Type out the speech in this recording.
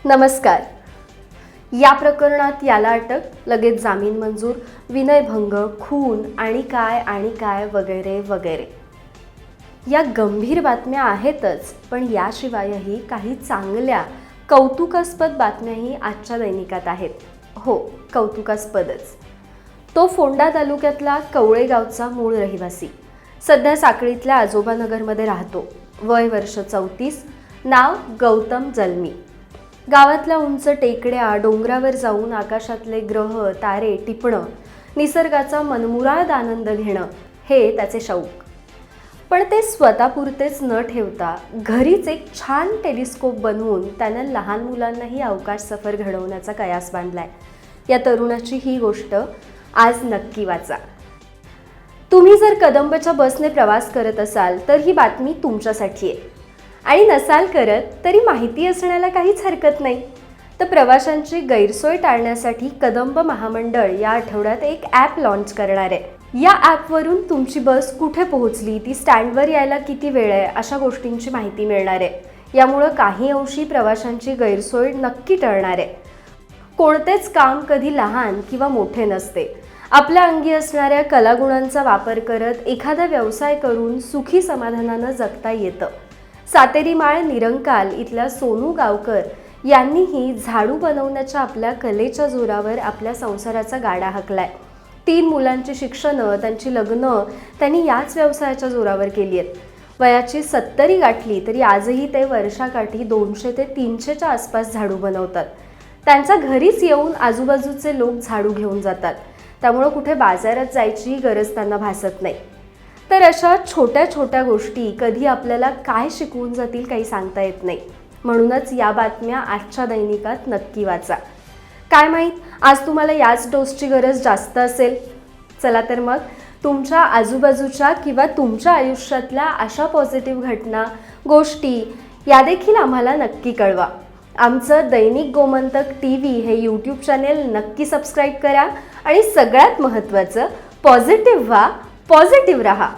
नमस्कार. या प्रकरणात याला अटक, लगेच जामीन मंजूर, विनयभंग, खून आणि काय वगैरे वगैरे. या गंभीर बातम्या आहेतच, पण याशिवायही काही चांगल्या कौतुकास्पद बातम्याही आजच्या दैनिकात आहेत. हो, कौतुकास्पदच. तो फोंडा तालुक्यातला कवळे गावचा मूळ रहिवासी. सध्या साकळीतल्या आजोबानगरमध्ये राहतो. वय वर्ष 34. नाव गौतम जल्मी. गावातल्या उंच टेकड्या, डोंगरावर जाऊन आकाशातले ग्रह तारे टिपणं, निसर्गाचा मनमुराद आनंद घेणं हे त्याचे शौक. पण ते स्वतःपुरतेच न ठेवता घरीच एक छान टेलिस्कोप बनवून त्यानं लहान मुलांनाही अवकाश सफर घडवण्याचा कयास बांधलाय. या तरुणाची ही गोष्ट आज नक्की वाचा. तुम्ही जर कदंबच्या बसने प्रवास करत असाल तर ही बातमी तुमच्यासाठी आहे. आणि नसाल करत तरी माहिती असण्याला काहीच हरकत नाही. तर प्रवाशांची गैरसोय टाळण्यासाठी कदंब महामंडळ या आठवड्यात एक ॲप लॉन्च करणार आहे. या ॲपवरून तुमची बस कुठे पोहोचली, ती स्टँडवर यायला किती वेळ आहे, अशा गोष्टींची माहिती मिळणार आहे. यामुळं काही अंशी प्रवाशांची गैरसोय नक्की टळणार आहे. कोणतेच काम कधी लहान किंवा मोठे नसते. आपल्या अंगी असणाऱ्या कलागुणांचा वापर करत एखादा व्यवसाय करून सुखी समाधानानं जगता येतं. सातेरी माळ निरंकाल इथल्या सोनू गावकर यांनीही झाडू बनवण्याच्या आपल्या कलेच्या जोरावर आपल्या संसाराचा गाडा हाकलाय. 3 मुलांची शिक्षणं, त्यांची लग्न त्यांनी याच व्यवसायाच्या जोरावर केली आहेत. वयाची 70 गाठली तरी आजही ते वर्षाकाठी 200 ते 300च्या आसपास झाडू बनवतात. त्यांच्या घरीच येऊन आजूबाजूचे लोक झाडू घेऊन जातात. त्यामुळं कुठे बाजारात जायची गरज त्यांना भासत नाही. तर अशा छोट्या छोट्या गोष्टी कधी आपल्याला काय शिकवून जातील काही सांगता येत नाही. म्हणूनच या बातम्या आजच्या दैनिकात नक्की वाचा. काय माहीत आज तुम्हाला याच डोसची गरज जास्त असेल. चला तर मग तुमच्या आजूबाजूच्या किंवा तुमच्या आयुष्यातल्या अशा पॉझिटिव्ह घटना, गोष्टी या देखील आम्हाला नक्की कळवा. आमचं दैनिक गोमंतक TV हे यूट्यूब चॅनेल नक्की सबस्क्राईब करा आणि सगळ्यात महत्त्वाचं पॉझिटिव्ह व्हा, पॉझिटिव्ह राहा.